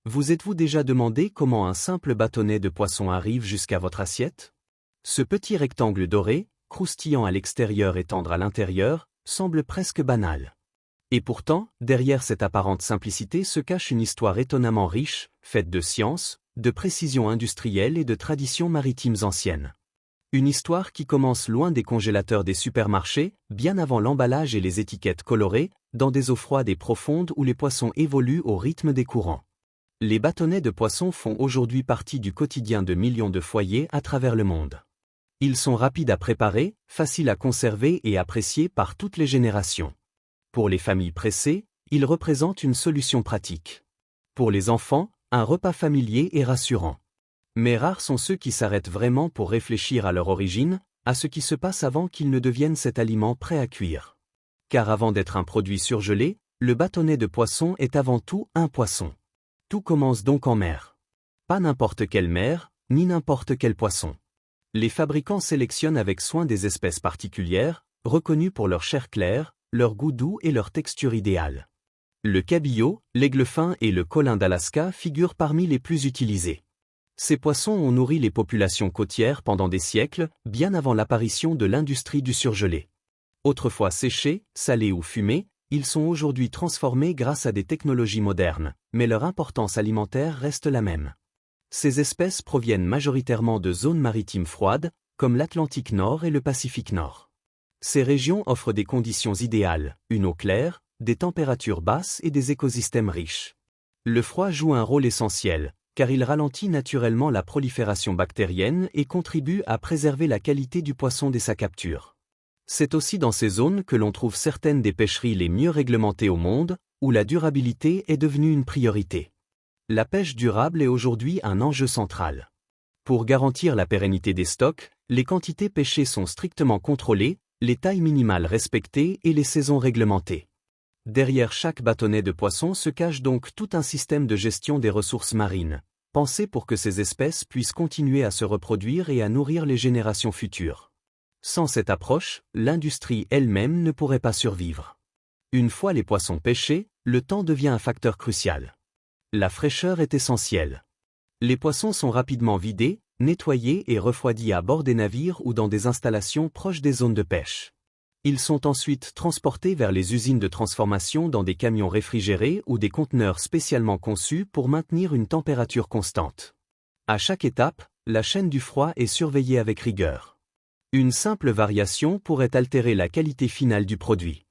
Vous êtes-vous déjà demandé comment un simple bâtonnet de poisson arrive jusqu'à votre assiette? Ce petit rectangle doré, croustillant à l'extérieur et tendre à l'intérieur, semble presque banal. Et pourtant, derrière cette apparente simplicité se cache une histoire étonnamment riche, faite de science, de précision industrielle et de traditions maritimes anciennes. Une histoire qui commence loin des congélateurs des supermarchés, bien avant l'emballage et les étiquettes colorées, dans des eaux froides et profondes où les poissons évoluent au rythme des courants. Les bâtonnets de poissons font aujourd'hui partie du quotidien de millions de foyers à travers le monde. Ils sont rapides à préparer, faciles à conserver et appréciés par toutes les générations. Pour les familles pressées, ils représentent une solution pratique. Pour les enfants, un repas familier et rassurant. Mais rares sont ceux qui s'arrêtent vraiment pour réfléchir à leur origine, à ce qui se passe avant qu'ils ne deviennent cet aliment prêt à cuire. Car avant d'être un produit surgelé, le bâtonnet de poisson est avant tout un poisson. Tout commence donc en mer. Pas n'importe quelle mer, ni n'importe quel poisson. Les fabricants sélectionnent avec soin des espèces particulières, reconnues pour leur chair claire, leur goût doux et leur texture idéale. Le cabillaud, l'aigle fin et le colin d'Alaska figurent parmi les plus utilisés. Ces poissons ont nourri les populations côtières pendant des siècles, bien avant l'apparition de l'industrie du surgelé. Autrefois séchés, salés ou fumés, ils sont aujourd'hui transformés grâce à des technologies modernes, mais leur importance alimentaire reste la même. Ces espèces proviennent majoritairement de zones maritimes froides, comme l'Atlantique Nord et le Pacifique Nord. Ces régions offrent des conditions idéales, une eau claire, des températures basses et des écosystèmes riches. Le froid joue un rôle essentiel, car il ralentit naturellement la prolifération bactérienne et contribue à préserver la qualité du poisson dès sa capture. C'est aussi dans ces zones que l'on trouve certaines des pêcheries les mieux réglementées au monde, où la durabilité est devenue une priorité. La pêche durable est aujourd'hui un enjeu central. Pour garantir la pérennité des stocks, les quantités pêchées sont strictement contrôlées, les tailles minimales respectées et les saisons réglementées. Derrière chaque bâtonnet de poisson se cache donc tout un système de gestion des ressources marines, pensé pour que ces espèces puissent continuer à se reproduire et à nourrir les générations futures. Sans cette approche, l'industrie elle-même ne pourrait pas survivre. Une fois les poissons pêchés, le temps devient un facteur crucial. La fraîcheur est essentielle. Les poissons sont rapidement vidés, nettoyés et refroidis à bord des navires ou dans des installations proches des zones de pêche. Ils sont ensuite transportés vers les usines de transformation dans des camions réfrigérés ou des conteneurs spécialement conçus pour maintenir une température constante. À chaque étape, la chaîne du froid est surveillée avec rigueur. Une simple variation pourrait altérer la qualité finale du produit.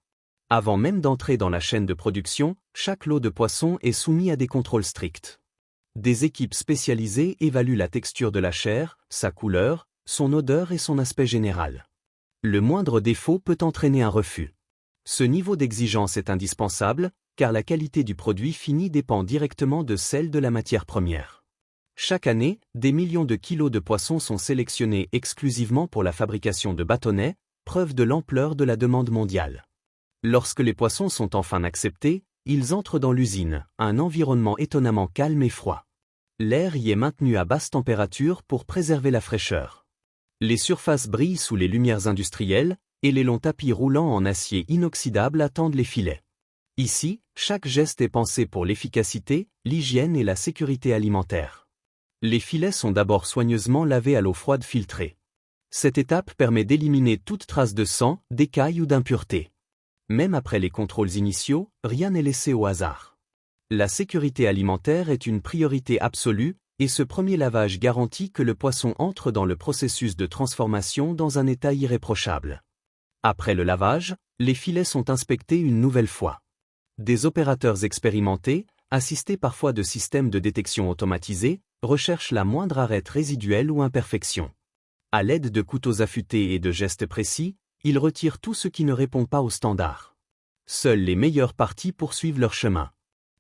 Avant même d'entrer dans la chaîne de production, chaque lot de poisson est soumis à des contrôles stricts. Des équipes spécialisées évaluent la texture de la chair, sa couleur, son odeur et son aspect général. Le moindre défaut peut entraîner un refus. Ce niveau d'exigence est indispensable, car la qualité du produit fini dépend directement de celle de la matière première. Chaque année, des millions de kilos de poissons sont sélectionnés exclusivement pour la fabrication de bâtonnets, preuve de l'ampleur de la demande mondiale. Lorsque les poissons sont enfin acceptés, ils entrent dans l'usine, un environnement étonnamment calme et froid. L'air y est maintenu à basse température pour préserver la fraîcheur. Les surfaces brillent sous les lumières industrielles, et les longs tapis roulants en acier inoxydable attendent les filets. Ici, chaque geste est pensé pour l'efficacité, l'hygiène et la sécurité alimentaire. Les filets sont d'abord soigneusement lavés à l'eau froide filtrée. Cette étape permet d'éliminer toute trace de sang, d'écailles ou d'impuretés. Même après les contrôles initiaux, rien n'est laissé au hasard. La sécurité alimentaire est une priorité absolue, et ce premier lavage garantit que le poisson entre dans le processus de transformation dans un état irréprochable. Après le lavage, les filets sont inspectés une nouvelle fois. Des opérateurs expérimentés, assistés parfois de systèmes de détection automatisés, recherchent la moindre arête résiduelle ou imperfection. À l'aide de couteaux affûtés et de gestes précis, ils retirent tout ce qui ne répond pas aux standards. Seules les meilleures parties poursuivent leur chemin.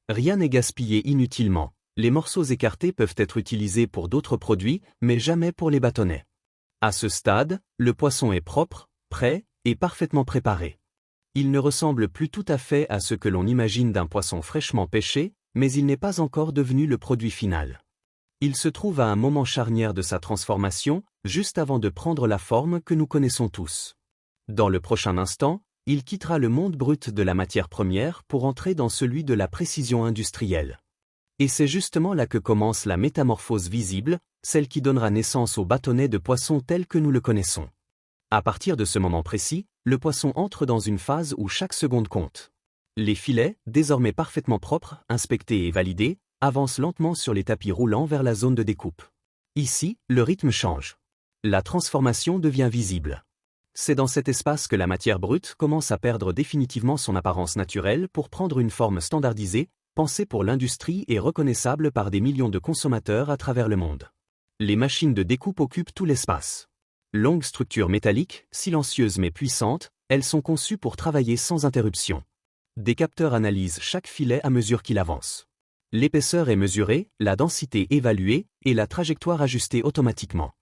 Rien n'est gaspillé inutilement. Les morceaux écartés peuvent être utilisés pour d'autres produits, mais jamais pour les bâtonnets. À ce stade, le poisson est propre, prêt et parfaitement préparé. Il ne ressemble plus tout à fait à ce que l'on imagine d'un poisson fraîchement pêché, mais il n'est pas encore devenu le produit final. Il se trouve à un moment charnière de sa transformation, juste avant de prendre la forme que nous connaissons tous. Dans le prochain instant, il quittera le monde brut de la matière première pour entrer dans celui de la précision industrielle. Et c'est justement là que commence la métamorphose visible, celle qui donnera naissance au bâtonnet de poisson tel que nous le connaissons. À partir de ce moment précis, le poisson entre dans une phase où chaque seconde compte. Les filets, désormais parfaitement propres, inspectés et validés, avancent lentement sur les tapis roulants vers la zone de découpe. Ici, le rythme change. La transformation devient visible. C'est dans cet espace que la matière brute commence à perdre définitivement son apparence naturelle pour prendre une forme standardisée, pensée pour l'industrie et reconnaissable par des millions de consommateurs à travers le monde. Les machines de découpe occupent tout l'espace. Longues structures métalliques, silencieuses mais puissantes, elles sont conçues pour travailler sans interruption. Des capteurs analysent chaque filet à mesure qu'il avance. L'épaisseur est mesurée, la densité évaluée et la trajectoire ajustée automatiquement.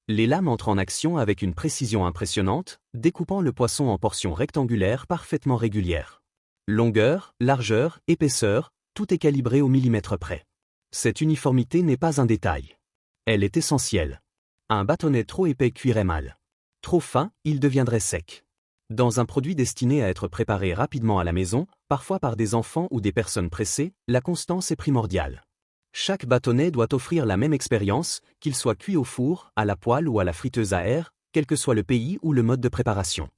Les lames entrent en action avec une précision impressionnante, découpant le poisson en portions rectangulaires parfaitement régulières. Longueur, largeur, épaisseur, tout est calibré au millimètre près. Cette uniformité n'est pas un détail. Elle est essentielle. Un bâtonnet trop épais cuirait mal. Trop fin, il deviendrait sec. Dans un produit destiné à être préparé rapidement à la maison, parfois par des enfants ou des personnes pressées, la constance est primordiale. Chaque bâtonnet doit offrir la même expérience, qu'il soit cuit au four, à la poêle ou à la friteuse à air, quel que soit le pays ou le mode de préparation.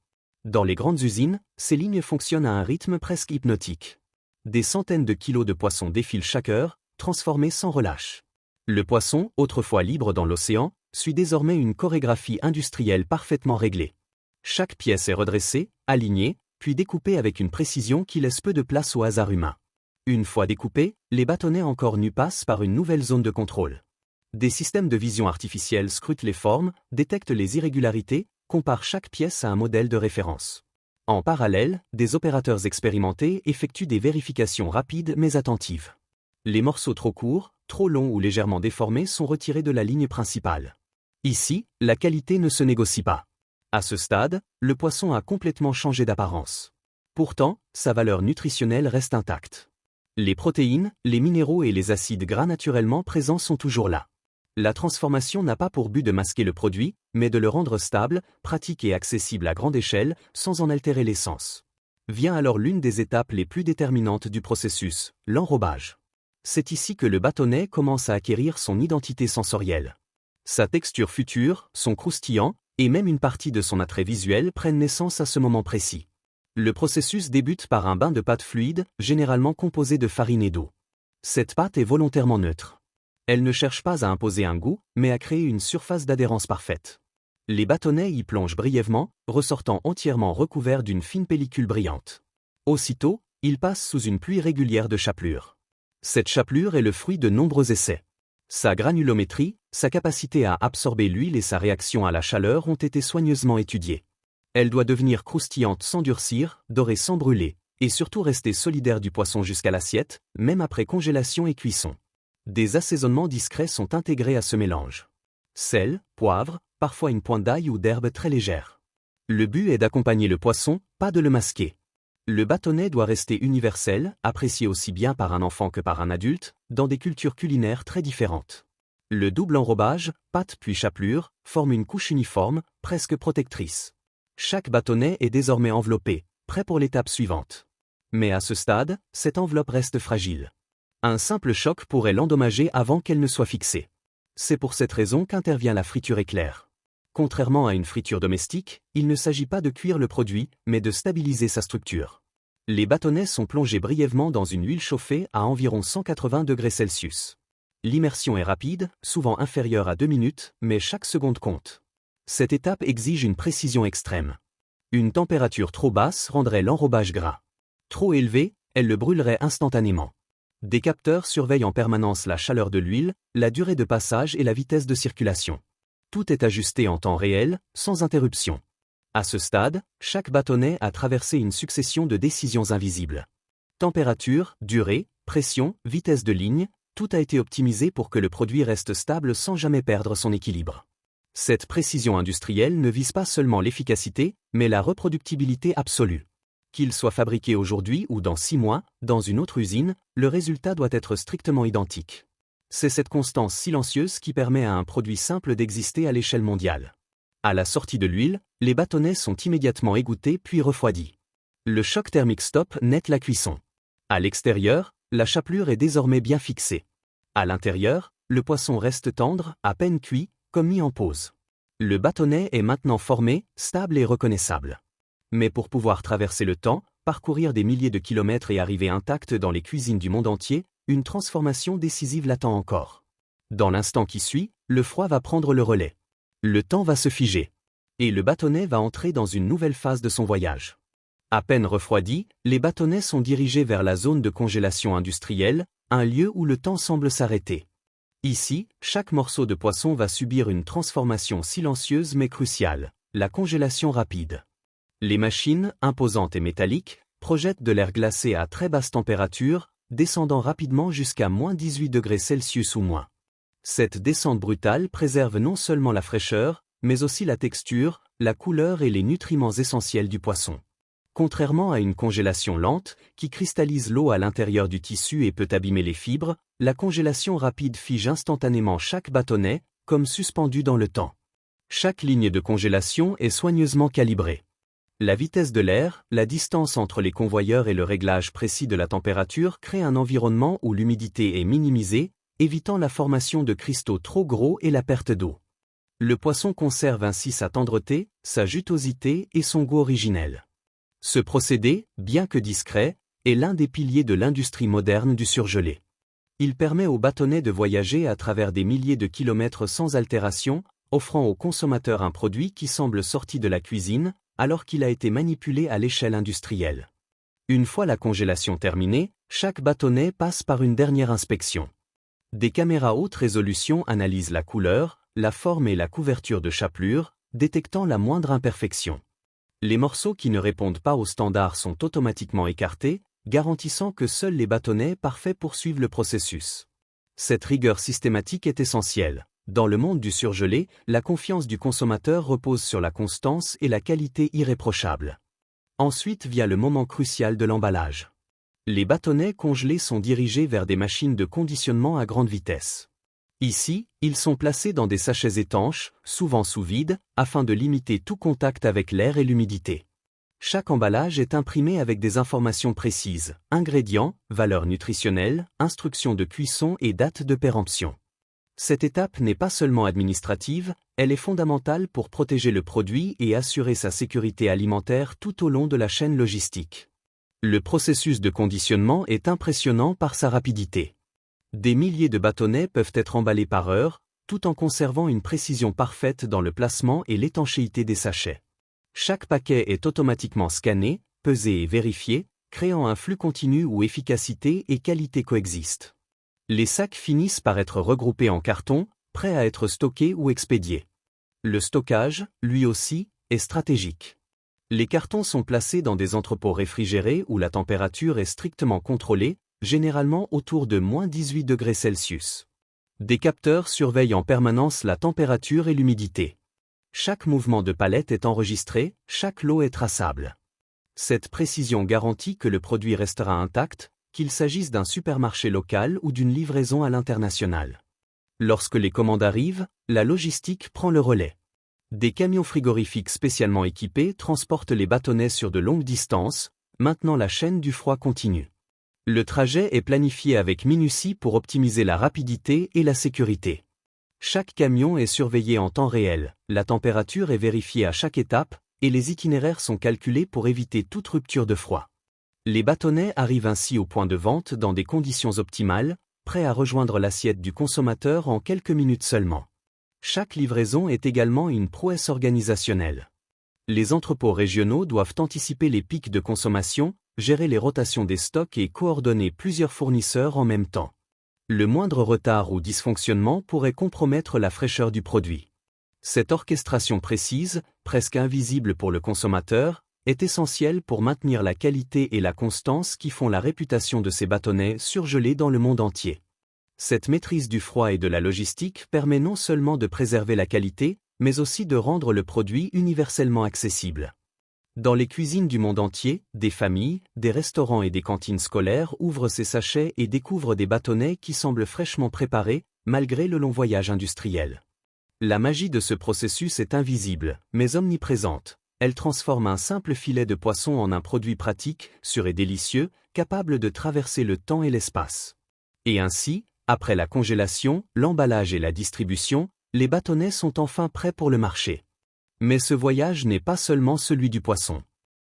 Dans les grandes usines, ces lignes fonctionnent à un rythme presque hypnotique. Des centaines de kilos de poissons défilent chaque heure, transformés sans relâche. Le poisson, autrefois libre dans l'océan, suit désormais une chorégraphie industrielle parfaitement réglée. Chaque pièce est redressée, alignée, puis découpée avec une précision qui laisse peu de place au hasard humain. Une fois découpés, les bâtonnets encore nus passent par une nouvelle zone de contrôle. Des systèmes de vision artificielle scrutent les formes, détectent les irrégularités, comparent chaque pièce à un modèle de référence. En parallèle, des opérateurs expérimentés effectuent des vérifications rapides mais attentives. Les morceaux trop courts, trop longs ou légèrement déformés sont retirés de la ligne principale. Ici, la qualité ne se négocie pas. À ce stade, le poisson a complètement changé d'apparence. Pourtant, sa valeur nutritionnelle reste intacte. Les protéines, les minéraux et les acides gras naturellement présents sont toujours là. La transformation n'a pas pour but de masquer le produit, mais de le rendre stable, pratique et accessible à grande échelle, sans en altérer l'essence. Vient alors l'une des étapes les plus déterminantes du processus, l'enrobage. C'est ici que le bâtonnet commence à acquérir son identité sensorielle. Sa texture future, son croustillant, et même une partie de son attrait visuel prennent naissance à ce moment précis. Le processus débute par un bain de pâte fluide, généralement composé de farine et d'eau. Cette pâte est volontairement neutre. Elle ne cherche pas à imposer un goût, mais à créer une surface d'adhérence parfaite. Les bâtonnets y plongent brièvement, ressortant entièrement recouverts d'une fine pellicule brillante. Aussitôt, ils passent sous une pluie régulière de chapelure. Cette chapelure est le fruit de nombreux essais. Sa granulométrie, sa capacité à absorber l'huile et sa réaction à la chaleur ont été soigneusement étudiées. Elle doit devenir croustillante sans durcir, dorée sans brûler, et surtout rester solidaire du poisson jusqu'à l'assiette, même après congélation et cuisson. Des assaisonnements discrets sont intégrés à ce mélange. Sel, poivre, parfois une pointe d'ail ou d'herbe très légère. Le but est d'accompagner le poisson, pas de le masquer. Le bâtonnet doit rester universel, apprécié aussi bien par un enfant que par un adulte, dans des cultures culinaires très différentes. Le double enrobage, pâte puis chapelure, forme une couche uniforme, presque protectrice. Chaque bâtonnet est désormais enveloppé, prêt pour l'étape suivante. Mais à ce stade, cette enveloppe reste fragile. Un simple choc pourrait l'endommager avant qu'elle ne soit fixée. C'est pour cette raison qu'intervient la friture éclair. Contrairement à une friture domestique, il ne s'agit pas de cuire le produit, mais de stabiliser sa structure. Les bâtonnets sont plongés brièvement dans une huile chauffée à environ 180 degrés Celsius. L'immersion est rapide, souvent inférieure à 2 minutes, mais chaque seconde compte. Cette étape exige une précision extrême. Une température trop basse rendrait l'enrobage gras. Trop élevée, elle le brûlerait instantanément. Des capteurs surveillent en permanence la chaleur de l'huile, la durée de passage et la vitesse de circulation. Tout est ajusté en temps réel, sans interruption. À ce stade, chaque bâtonnet a traversé une succession de décisions invisibles. Température, durée, pression, vitesse de ligne, tout a été optimisé pour que le produit reste stable sans jamais perdre son équilibre. Cette précision industrielle ne vise pas seulement l'efficacité, mais la reproductibilité absolue. Qu'il soit fabriqué aujourd'hui ou dans 6 mois, dans une autre usine, le résultat doit être strictement identique. C'est cette constance silencieuse qui permet à un produit simple d'exister à l'échelle mondiale. À la sortie de l'huile, les bâtonnets sont immédiatement égouttés puis refroidis. Le choc thermique stoppe net la cuisson. À l'extérieur, la chapelure est désormais bien fixée. À l'intérieur, le poisson reste tendre, à peine cuit, comme mis en pause. Le bâtonnet est maintenant formé, stable et reconnaissable. Mais pour pouvoir traverser le temps, parcourir des milliers de kilomètres et arriver intact dans les cuisines du monde entier, une transformation décisive l'attend encore. Dans l'instant qui suit, le froid va prendre le relais. Le temps va se figer. Et le bâtonnet va entrer dans une nouvelle phase de son voyage. À peine refroidis, les bâtonnets sont dirigés vers la zone de congélation industrielle, un lieu où le temps semble s'arrêter. Ici, chaque morceau de poisson va subir une transformation silencieuse mais cruciale, la congélation rapide. Les machines, imposantes et métalliques, projettent de l'air glacé à très basse température, descendant rapidement jusqu'à -18 °C ou moins. Cette descente brutale préserve non seulement la fraîcheur, mais aussi la texture, la couleur et les nutriments essentiels du poisson. Contrairement à une congélation lente, qui cristallise l'eau à l'intérieur du tissu et peut abîmer les fibres, la congélation rapide fige instantanément chaque bâtonnet, comme suspendu dans le temps. Chaque ligne de congélation est soigneusement calibrée. La vitesse de l'air, la distance entre les convoyeurs et le réglage précis de la température créent un environnement où l'humidité est minimisée, évitant la formation de cristaux trop gros et la perte d'eau. Le poisson conserve ainsi sa tendreté, sa jutosité et son goût originel. Ce procédé, bien que discret, est l'un des piliers de l'industrie moderne du surgelé. Il permet au bâtonnet de voyager à travers des milliers de kilomètres sans altération, offrant au consommateur un produit qui semble sorti de la cuisine, alors qu'il a été manipulé à l'échelle industrielle. Une fois la congélation terminée, chaque bâtonnet passe par une dernière inspection. Des caméras haute résolution analysent la couleur, la forme et la couverture de chapelure, détectant la moindre imperfection. Les morceaux qui ne répondent pas aux standards sont automatiquement écartés, garantissant que seuls les bâtonnets parfaits poursuivent le processus. Cette rigueur systématique est essentielle. Dans le monde du surgelé, la confiance du consommateur repose sur la constance et la qualité irréprochable. Ensuite vient le moment crucial de l'emballage. Les bâtonnets congelés sont dirigés vers des machines de conditionnement à grande vitesse. Ici, ils sont placés dans des sachets étanches, souvent sous vide, afin de limiter tout contact avec l'air et l'humidité. Chaque emballage est imprimé avec des informations précises, ingrédients, valeurs nutritionnelles, instructions de cuisson et date de péremption. Cette étape n'est pas seulement administrative, elle est fondamentale pour protéger le produit et assurer sa sécurité alimentaire tout au long de la chaîne logistique. Le processus de conditionnement est impressionnant par sa rapidité. Des milliers de bâtonnets peuvent être emballés par heure, tout en conservant une précision parfaite dans le placement et l'étanchéité des sachets. Chaque paquet est automatiquement scanné, pesé et vérifié, créant un flux continu où efficacité et qualité coexistent. Les sacs finissent par être regroupés en carton, prêts à être stockés ou expédiés. Le stockage, lui aussi, est stratégique. Les cartons sont placés dans des entrepôts réfrigérés où la température est strictement contrôlée, généralement autour de -18 °C. Des capteurs surveillent en permanence la température et l'humidité. Chaque mouvement de palette est enregistré, chaque lot est traçable. Cette précision garantit que le produit restera intact, qu'il s'agisse d'un supermarché local ou d'une livraison à l'international. Lorsque les commandes arrivent, la logistique prend le relais. Des camions frigorifiques spécialement équipés transportent les bâtonnets sur de longues distances, maintenant la chaîne du froid continue. Le trajet est planifié avec minutie pour optimiser la rapidité et la sécurité. Chaque camion est surveillé en temps réel, la température est vérifiée à chaque étape, et les itinéraires sont calculés pour éviter toute rupture de froid. Les bâtonnets arrivent ainsi au point de vente dans des conditions optimales, prêts à rejoindre l'assiette du consommateur en quelques minutes seulement. Chaque livraison est également une prouesse organisationnelle. Les entrepôts régionaux doivent anticiper les pics de consommation, gérer les rotations des stocks et coordonner plusieurs fournisseurs en même temps. Le moindre retard ou dysfonctionnement pourrait compromettre la fraîcheur du produit. Cette orchestration précise, presque invisible pour le consommateur, est essentielle pour maintenir la qualité et la constance qui font la réputation de ces bâtonnets surgelés dans le monde entier. Cette maîtrise du froid et de la logistique permet non seulement de préserver la qualité, mais aussi de rendre le produit universellement accessible. Dans les cuisines du monde entier, des familles, des restaurants et des cantines scolaires ouvrent ces sachets et découvrent des bâtonnets qui semblent fraîchement préparés, malgré le long voyage industriel. La magie de ce processus est invisible, mais omniprésente. Elle transforme un simple filet de poisson en un produit pratique, sûr et délicieux, capable de traverser le temps et l'espace. Et ainsi, Après la congélation, l'emballage et la distribution, les bâtonnets sont enfin prêts pour le marché. Mais ce voyage n'est pas seulement celui du poisson.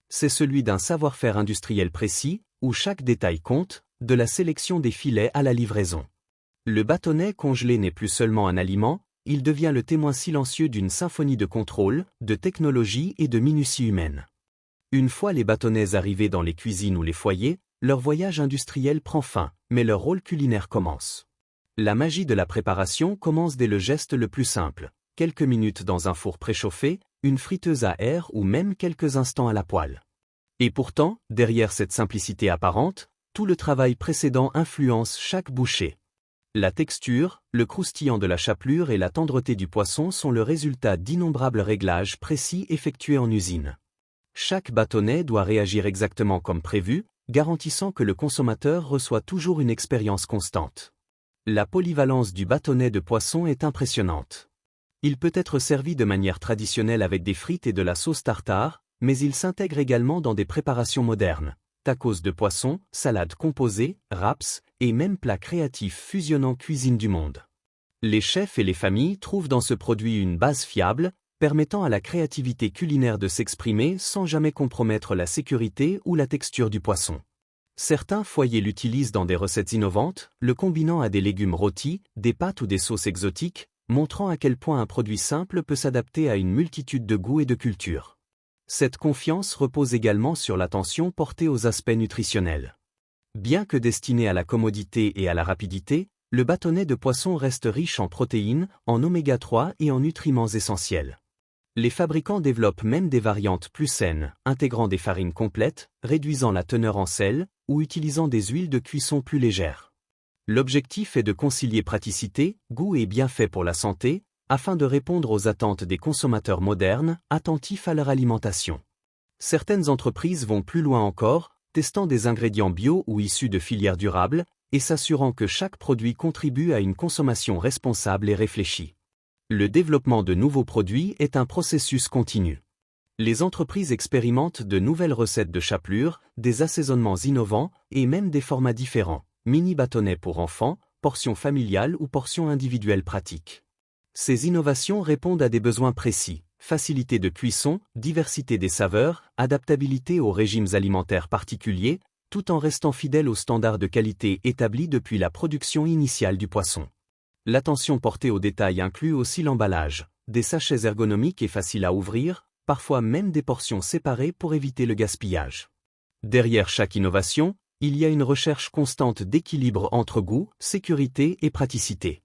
C'est celui d'un savoir-faire industriel précis, où chaque détail compte, de la sélection des filets à la livraison. Le bâtonnet congelé n'est plus seulement un aliment, il devient le témoin silencieux d'une symphonie de contrôle, de technologie et de minutie humaine. Une fois les bâtonnets arrivés dans les cuisines ou les foyers, leur voyage industriel prend fin, mais leur rôle culinaire commence. La magie de la préparation commence dès le geste le plus simple, quelques minutes dans un four préchauffé, une friteuse à air ou même quelques instants à la poêle. Et pourtant, derrière cette simplicité apparente, tout le travail précédent influence chaque bouchée. La texture, le croustillant de la chapelure et la tendreté du poisson sont le résultat d'innombrables réglages précis effectués en usine. Chaque bâtonnet doit réagir exactement comme prévu, garantissant que le consommateur reçoit toujours une expérience constante. La polyvalence du bâtonnet de poisson est impressionnante. Il peut être servi de manière traditionnelle avec des frites et de la sauce tartare, mais il s'intègre également dans des préparations modernes. Tacos de poisson, salades composées, wraps, et même plats créatifs fusionnant cuisine du monde. Les chefs et les familles trouvent dans ce produit une base fiable, permettant à la créativité culinaire de s'exprimer sans jamais compromettre la sécurité ou la texture du poisson. Certains foyers l'utilisent dans des recettes innovantes, le combinant à des légumes rôtis, des pâtes ou des sauces exotiques, montrant à quel point un produit simple peut s'adapter à une multitude de goûts et de cultures. Cette confiance repose également sur l'attention portée aux aspects nutritionnels. Bien que destiné à la commodité et à la rapidité, le bâtonnet de poisson reste riche en protéines, en oméga 3 et en nutriments essentiels. Les fabricants développent même des variantes plus saines, intégrant des farines complètes, réduisant la teneur en sel, ou utilisant des huiles de cuisson plus légères. L'objectif est de concilier praticité, goût et bienfaits pour la santé, afin de répondre aux attentes des consommateurs modernes, attentifs à leur alimentation. Certaines entreprises vont plus loin encore, testant des ingrédients bio ou issus de filières durables, et s'assurant que chaque produit contribue à une consommation responsable et réfléchie. Le développement de nouveaux produits est un processus continu. Les entreprises expérimentent de nouvelles recettes de chapelure, des assaisonnements innovants et même des formats différents, mini-bâtonnets pour enfants, portions familiales ou portions individuelles pratiques. Ces innovations répondent à des besoins précis, facilité de cuisson, diversité des saveurs, adaptabilité aux régimes alimentaires particuliers, tout en restant fidèle aux standards de qualité établis depuis la production initiale du poisson. L'attention portée aux détails inclut aussi l'emballage, des sachets ergonomiques et faciles à ouvrir, parfois même des portions séparées pour éviter le gaspillage. Derrière chaque innovation, il y a une recherche constante d'équilibre entre goût, sécurité et praticité.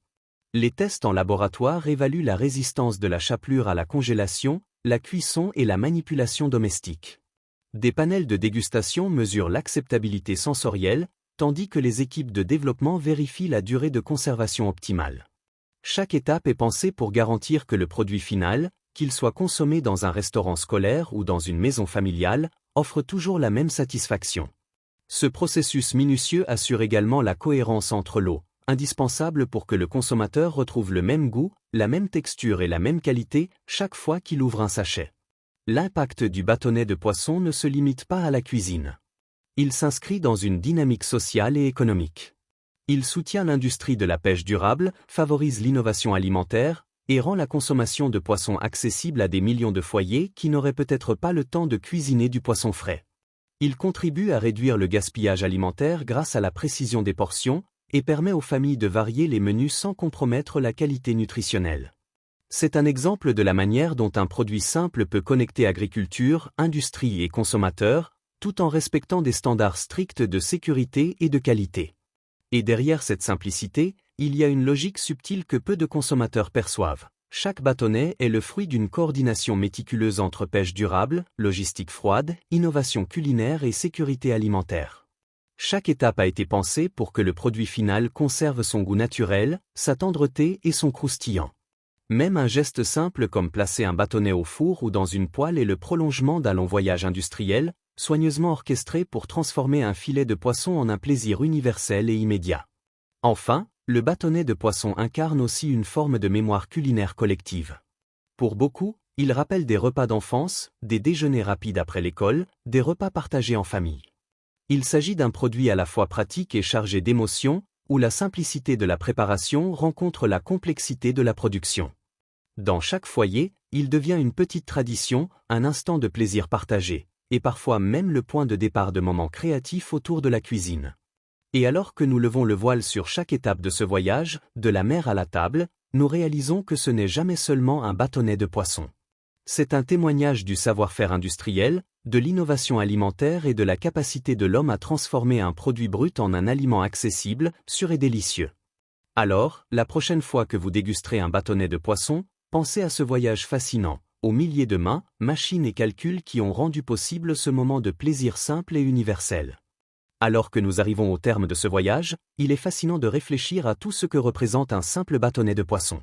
Les tests en laboratoire évaluent la résistance de la chapelure à la congélation, la cuisson et la manipulation domestique. Des panels de dégustation mesurent l'acceptabilité sensorielle, tandis que les équipes de développement vérifient la durée de conservation optimale. Chaque étape est pensée pour garantir que le produit final, qu'il soit consommé dans un restaurant scolaire ou dans une maison familiale, offre toujours la même satisfaction. Ce processus minutieux assure également la cohérence entre l'eau, indispensable pour que le consommateur retrouve le même goût, la même texture et la même qualité chaque fois qu'il ouvre un sachet. L'impact du bâtonnet de poisson ne se limite pas à la cuisine. Il s'inscrit dans une dynamique sociale et économique. Il soutient l'industrie de la pêche durable, favorise l'innovation alimentaire et rend la consommation de poissons accessible à des millions de foyers qui n'auraient peut-être pas le temps de cuisiner du poisson frais. Il contribue à réduire le gaspillage alimentaire grâce à la précision des portions, et permet aux familles de varier les menus sans compromettre la qualité nutritionnelle. C'est un exemple de la manière dont un produit simple peut connecter agriculture, industrie et consommateurs, tout en respectant des standards stricts de sécurité et de qualité. Et derrière cette simplicité, il y a une logique subtile que peu de consommateurs perçoivent. Chaque bâtonnet est le fruit d'une coordination méticuleuse entre pêche durable, logistique froide, innovation culinaire et sécurité alimentaire. Chaque étape a été pensée pour que le produit final conserve son goût naturel, sa tendreté et son croustillant. Même un geste simple comme placer un bâtonnet au four ou dans une poêle est le prolongement d'un long voyage industriel, soigneusement orchestré pour transformer un filet de poisson en un plaisir universel et immédiat. Enfin, le bâtonnet de poisson incarne aussi une forme de mémoire culinaire collective. Pour beaucoup, il rappelle des repas d'enfance, des déjeuners rapides après l'école, des repas partagés en famille. Il s'agit d'un produit à la fois pratique et chargé d'émotions, où la simplicité de la préparation rencontre la complexité de la production. Dans chaque foyer, il devient une petite tradition, un instant de plaisir partagé, et parfois même le point de départ de moments créatifs autour de la cuisine. Et alors que nous levons le voile sur chaque étape de ce voyage, de la mer à la table, nous réalisons que ce n'est jamais seulement un bâtonnet de poisson. C'est un témoignage du savoir-faire industriel, de l'innovation alimentaire et de la capacité de l'homme à transformer un produit brut en un aliment accessible, sûr et délicieux. Alors, la prochaine fois que vous dégusterez un bâtonnet de poisson, pensez à ce voyage fascinant, aux milliers de mains, machines et calculs qui ont rendu possible ce moment de plaisir simple et universel. Alors que nous arrivons au terme de ce voyage, il est fascinant de réfléchir à tout ce que représente un simple bâtonnet de poisson.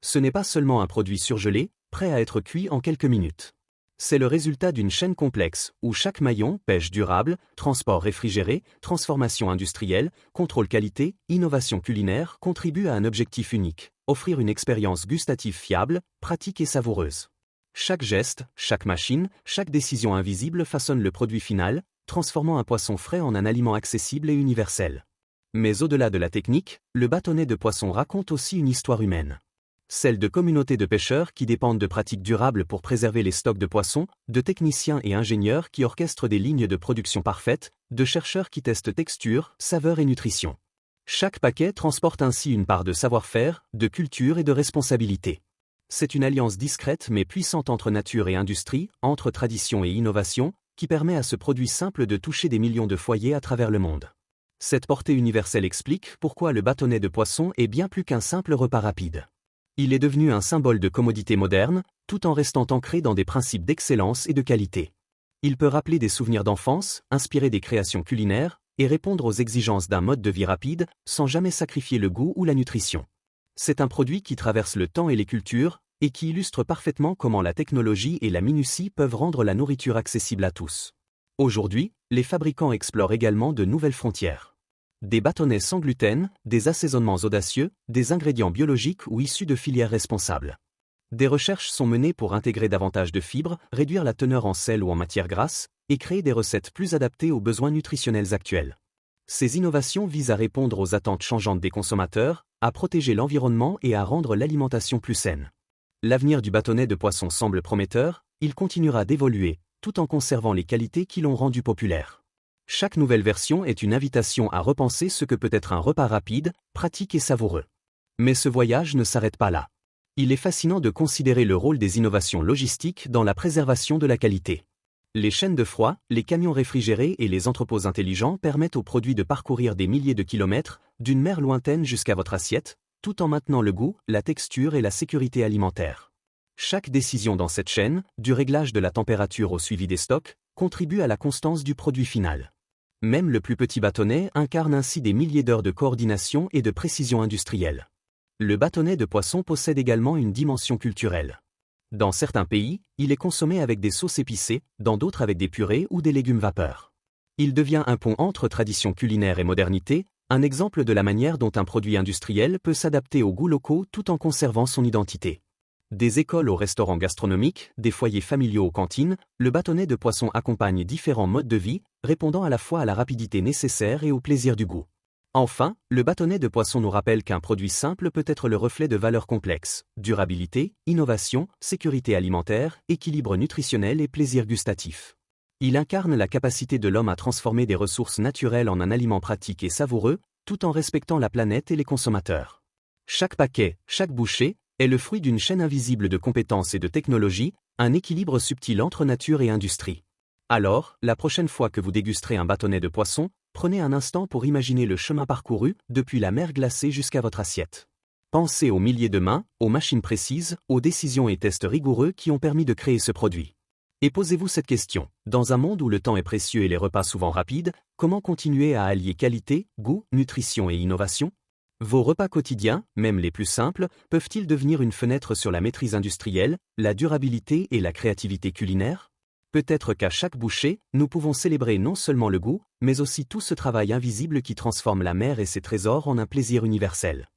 Ce n'est pas seulement un produit surgelé, prêt à être cuit en quelques minutes. C'est le résultat d'une chaîne complexe, où chaque maillon, pêche durable, transport réfrigéré, transformation industrielle, contrôle qualité, innovation culinaire, contribue à un objectif unique, offrir une expérience gustative fiable, pratique et savoureuse. Chaque geste, chaque machine, chaque décision invisible façonne le produit final, transformant un poisson frais en un aliment accessible et universel. Mais au-delà de la technique, le bâtonnet de poisson raconte aussi une histoire humaine. Celle de communautés de pêcheurs qui dépendent de pratiques durables pour préserver les stocks de poissons, de techniciens et ingénieurs qui orchestrent des lignes de production parfaites, de chercheurs qui testent texture, saveur et nutrition. Chaque paquet transporte ainsi une part de savoir-faire, de culture et de responsabilité. C'est une alliance discrète mais puissante entre nature et industrie, entre tradition et innovation, qui permet à ce produit simple de toucher des millions de foyers à travers le monde. Cette portée universelle explique pourquoi le bâtonnet de poisson est bien plus qu'un simple repas rapide. Il est devenu un symbole de commodité moderne, tout en restant ancré dans des principes d'excellence et de qualité. Il peut rappeler des souvenirs d'enfance, inspirer des créations culinaires, et répondre aux exigences d'un mode de vie rapide, sans jamais sacrifier le goût ou la nutrition. C'est un produit qui traverse le temps et les cultures, et qui illustre parfaitement comment la technologie et la minutie peuvent rendre la nourriture accessible à tous. Aujourd'hui, les fabricants explorent également de nouvelles frontières. Des bâtonnets sans gluten, des assaisonnements audacieux, des ingrédients biologiques ou issus de filières responsables. Des recherches sont menées pour intégrer davantage de fibres, réduire la teneur en sel ou en matières grasses, et créer des recettes plus adaptées aux besoins nutritionnels actuels. Ces innovations visent à répondre aux attentes changeantes des consommateurs, à protéger l'environnement et à rendre l'alimentation plus saine. L'avenir du bâtonnet de poisson semble prometteur, il continuera d'évoluer, tout en conservant les qualités qui l'ont rendu populaire. Chaque nouvelle version est une invitation à repenser ce que peut être un repas rapide, pratique et savoureux. Mais ce voyage ne s'arrête pas là. Il est fascinant de considérer le rôle des innovations logistiques dans la préservation de la qualité. Les chaînes de froid, les camions réfrigérés et les entrepôts intelligents permettent aux produits de parcourir des milliers de kilomètres, d'une mer lointaine jusqu'à votre assiette, tout en maintenant le goût, la texture et la sécurité alimentaire. Chaque décision dans cette chaîne, du réglage de la température au suivi des stocks, contribue à la constance du produit final. Même le plus petit bâtonnet incarne ainsi des milliers d'heures de coordination et de précision industrielle. Le bâtonnet de poisson possède également une dimension culturelle. Dans certains pays, il est consommé avec des sauces épicées, dans d'autres avec des purées ou des légumes vapeur. Il devient un pont entre tradition culinaire et modernité, un exemple de la manière dont un produit industriel peut s'adapter aux goûts locaux tout en conservant son identité. Des écoles aux restaurants gastronomiques, des foyers familiaux aux cantines, le bâtonnet de poisson accompagne différents modes de vie, répondant à la fois à la rapidité nécessaire et au plaisir du goût. Enfin, le bâtonnet de poisson nous rappelle qu'un produit simple peut être le reflet de valeurs complexes, durabilité, innovation, sécurité alimentaire, équilibre nutritionnel et plaisir gustatif. Il incarne la capacité de l'homme à transformer des ressources naturelles en un aliment pratique et savoureux, tout en respectant la planète et les consommateurs. Chaque paquet, chaque bouchée, est le fruit d'une chaîne invisible de compétences et de technologies, un équilibre subtil entre nature et industrie. Alors, la prochaine fois que vous dégusterez un bâtonnet de poisson, prenez un instant pour imaginer le chemin parcouru, depuis la mer glacée jusqu'à votre assiette. Pensez aux milliers de mains, aux machines précises, aux décisions et tests rigoureux qui ont permis de créer ce produit. Et posez-vous cette question, dans un monde où le temps est précieux et les repas souvent rapides, comment continuer à allier qualité, goût, nutrition et innovation ? Vos repas quotidiens, même les plus simples, peuvent-ils devenir une fenêtre sur la maîtrise industrielle, la durabilité et la créativité culinaire ? Peut-être qu'à chaque bouchée, nous pouvons célébrer non seulement le goût, mais aussi tout ce travail invisible qui transforme la mer et ses trésors en un plaisir universel.